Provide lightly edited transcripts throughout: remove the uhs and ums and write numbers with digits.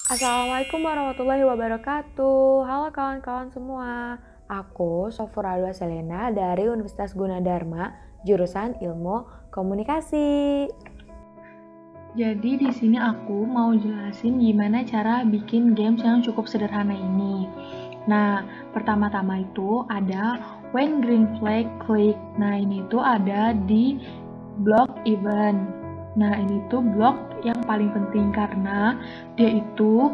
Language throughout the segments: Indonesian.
Assalamualaikum warahmatullahi wabarakatuh. Halo kawan-kawan semua. Aku Sofura Alwa Selena dari Universitas Gunadarma, jurusan Ilmu Komunikasi. Jadi di sini aku mau jelasin gimana cara bikin games yang cukup sederhana ini. Nah, pertama-tama itu ada When Green Flag Click. Nah, ini tuh ada di blok event. Nah, ini tuh blok yang paling penting karena dia itu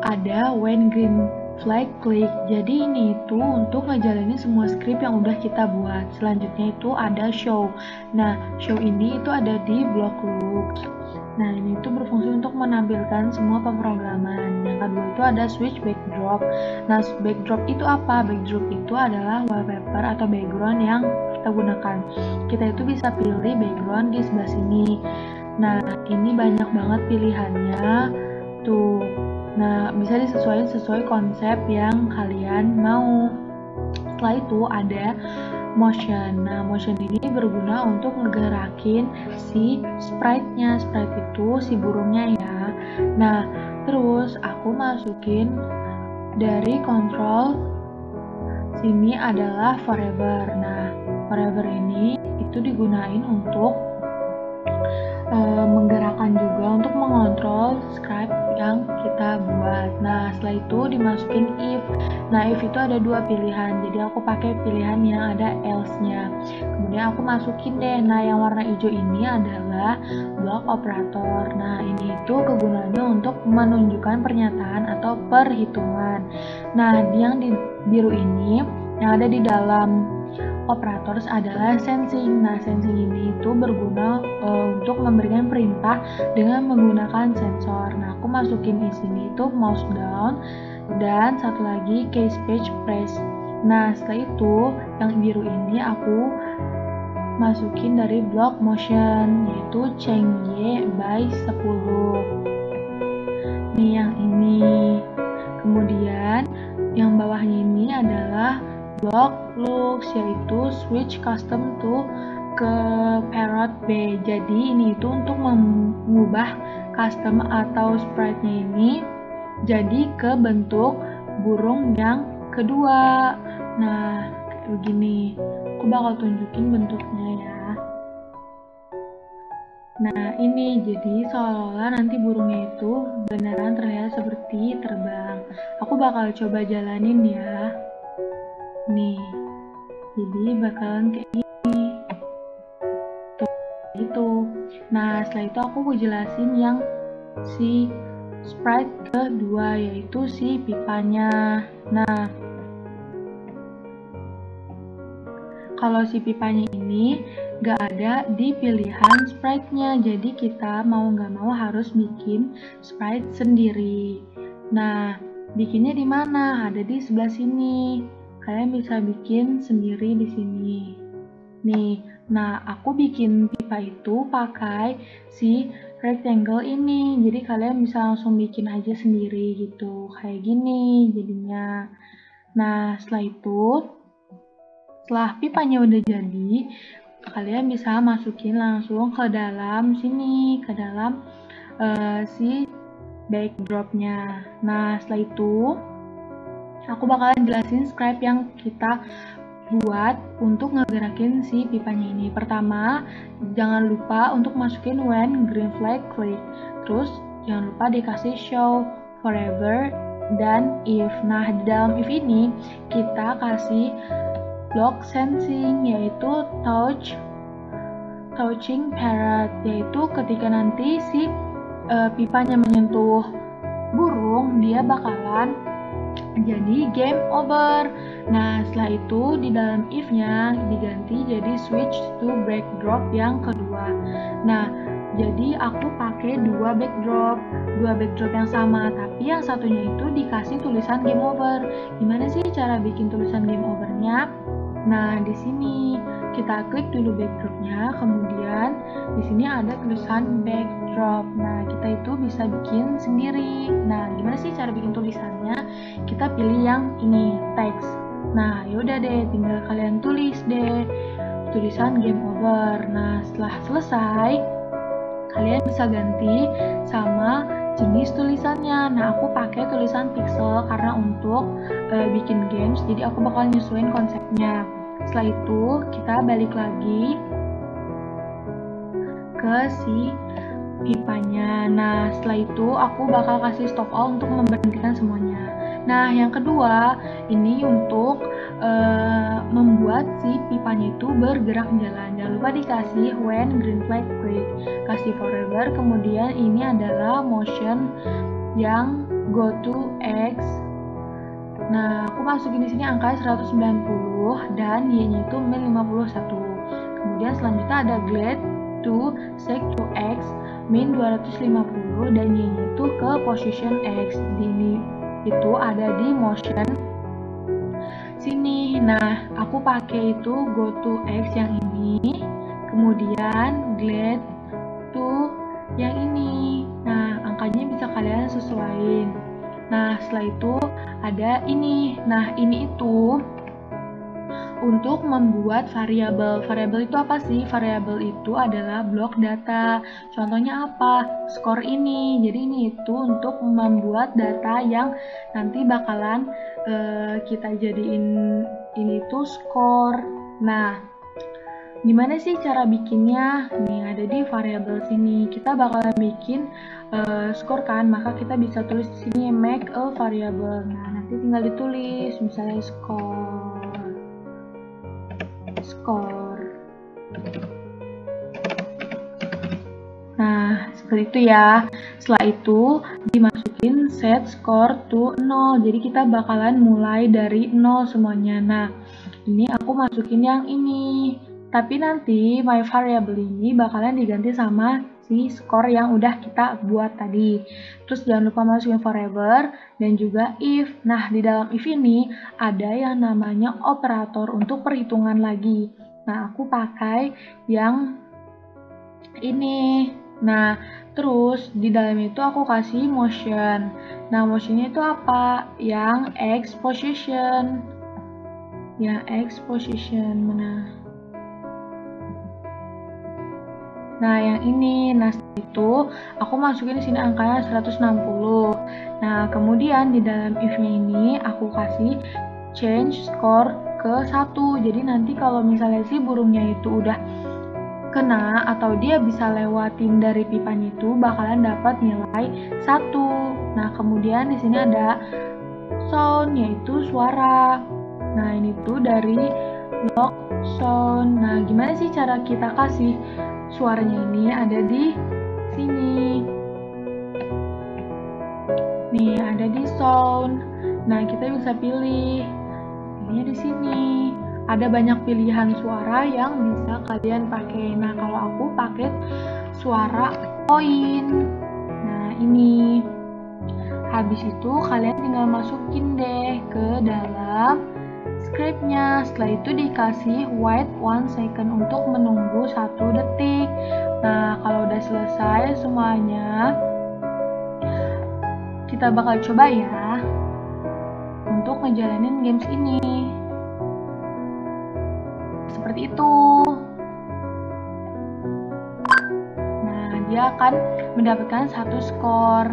ada When Green Flag Click. Jadi ini itu untuk ngejalanin semua script yang udah kita buat. Selanjutnya itu ada Show. Nah, Show ini itu ada di blok Looks. Nah, ini itu berfungsi untuk menampilkan semua pemrograman. Yang kedua itu ada Switch Backdrop. Nah, backdrop itu apa? Backdrop itu adalah wallpaper atau background yang kita gunakan. Kita itu bisa pilih background di sebelah sini. Nah, ini banyak banget pilihannya. Tuh. Nah, bisa disesuaikan sesuai konsep yang kalian mau. Setelah itu ada motion. Nah, motion ini berguna untuk ngegerakin si sprite-nya. Sprite itu si burungnya ya. Nah, terus aku masukin dari control sini adalah forever. Nah, forever ini itu digunain untuk menggerakkan juga untuk mengontrol script yang kita buat. Nah, setelah itu dimasukin if. Nah, if itu ada dua pilihan, jadi aku pakai pilihan yang ada else-nya. Kemudian aku masukin deh. Nah, yang warna hijau ini adalah block operator. Nah, ini itu kegunaannya untuk menunjukkan pernyataan atau perhitungan. Nah, yang di biru ini yang ada di dalam operators adalah sensing. Nah, sensing ini itu berguna untuk memberikan perintah dengan menggunakan sensor. Nah, aku masukin di sini itu mouse down dan satu lagi case page press. Nah, setelah itu yang biru ini aku masukin dari block motion yaitu change Y by 10. Nih yang ini. Kemudian yang bawahnya ini adalah block looks yaitu switch custom to ke parrot B. Jadi ini itu untuk mengubah custom atau sprite-nya ini jadi ke bentuk burung yang kedua. Nah, kayak begini. Aku bakal tunjukin bentuknya ya. Nah, ini jadi seolah-olah nanti burungnya itu beneran terlihat seperti terbang. Aku bakal coba jalanin ya. Nih, jadi bakalan kayak gini. Tuh, gitu. Nah, setelah itu aku mau jelasin yang si sprite kedua, yaitu si pipanya. Nah, kalau si pipanya ini gak ada di pilihan sprite-nya, jadi kita mau gak mau harus bikin sprite sendiri. Nah, bikinnya di mana? Ada di sebelah sini. Kalian bisa bikin sendiri di sini. Nih, nah aku bikin pipa itu pakai si rectangle ini. Jadi kalian bisa langsung bikin aja sendiri gitu. Kayak gini jadinya. Nah, setelah itu, setelah pipanya udah jadi, kalian bisa masukin langsung ke dalam sini, ke dalam si backdropnya. Nah, setelah itu aku bakalan jelasin script yang kita buat untuk ngegerakin si pipanya ini. Pertama, jangan lupa untuk masukin when green flag click. Terus jangan lupa dikasih show, forever, dan if. Nah, di dalam if ini kita kasih block sensing yaitu touching parrot, yaitu ketika nanti si pipanya menyentuh burung, dia bakalan jadi game over. Nah, setelah itu di dalam if-nya diganti jadi switch to backdrop yang kedua. Nah, jadi aku pakai dua backdrop yang sama, tapi yang satunya itu dikasih tulisan game over. Gimana sih cara bikin tulisan game overnya? Nah, di sini kita klik dulu backdropnya, kemudian di sini ada tulisan backdrop. Nah, kita itu bisa bikin sendiri. Nah, gimana sih cara bikin tulisannya? Kita pilih yang ini, text. Nah, yaudah deh, tinggal kalian tulis deh tulisan game over. Nah, setelah selesai, kalian bisa ganti sama jenis tulisannya. Nah, aku pakai tulisan pixel karena untuk bikin games, jadi aku bakal nyesuaiin konsepnya. Setelah itu, kita balik lagi ke si pipanya. Nah, setelah itu aku bakal kasih stop all untuk memberhentikan semuanya. Nah, yang kedua, ini untuk membuat si pipanya itu bergerak jalan. Jangan lupa dikasih when green flag click, kasih forever. Kemudian ini adalah motion yang go to X. Nah, aku masukin di sini angka 190 dan Y-nya itu min 51. Kemudian selanjutnya ada glide to sec to X min 250 dan Y-nya itu ke position X. Di ini itu ada di motion sini. Nah, aku pakai itu go to X yang ini, kemudian glide to yang ini. Nah, angkanya bisa kalian sesuaiin. Nah, setelah itu ada ini. Nah, ini itu untuk membuat variabel. Variabel itu apa sih? Variabel itu adalah blok data. Contohnya apa? Skor ini. Jadi ini itu untuk membuat data yang nanti bakalan kita jadiin ini tuh skor. Nah, gimana sih cara bikinnya? Nih, ada di variabel sini. Kita bakalan bikin skor kan, maka kita bisa tulis di sini make a variable. Nah, nanti tinggal ditulis misalnya skor. Nah, seperti itu ya. Setelah itu dimasukin set score to 0. Jadi kita bakalan mulai dari 0 semuanya. Nah, ini aku masukin yang ini. Tapi nanti my variable ini bakalan diganti sama si skor yang udah kita buat tadi. Terus jangan lupa masukin forever dan juga if. Nah, di dalam if ini ada yang namanya operator untuk perhitungan lagi. Nah, aku pakai yang ini. Nah, terus di dalam itu aku kasih motion. Nah, motionnya itu apa? Yang X position. Yang X position mana? Nah, yang ini. Nah, setelah itu aku masukin di sini angkanya 160. Nah, kemudian di dalam if-nya ini aku kasih change score ke 1. Jadi nanti kalau misalnya si burungnya itu udah kena atau dia bisa lewatin dari pipanya itu bakalan dapat nilai 1. Nah, kemudian di sini ada sound yaitu suara. Nah, ini tuh dari block sound. Nah, gimana sih cara kita kasih suaranya ini? Ada di sini. Nih, ada di sound. Nah, kita bisa pilih. Ini di sini. Ada banyak pilihan suara yang bisa kalian pakai. Nah, kalau aku pakai suara koin. Nah, ini. Habis itu kalian tinggal masukin deh ke dalam scriptnya. Setelah itu dikasih wait 1 second untuk menunggu 1 detik. Nah, kalau udah selesai semuanya, kita bakal coba ya untuk ngejalanin games ini. Seperti itu. Nah, dia akan mendapatkan 1 skor.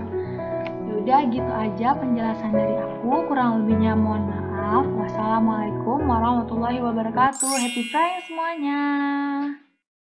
Yaudah, gitu aja penjelasan dari aku. Kurang lebihnya mohon maaf. Wassalamualaikum warahmatullahi wabarakatuh. Happy trying semuanya.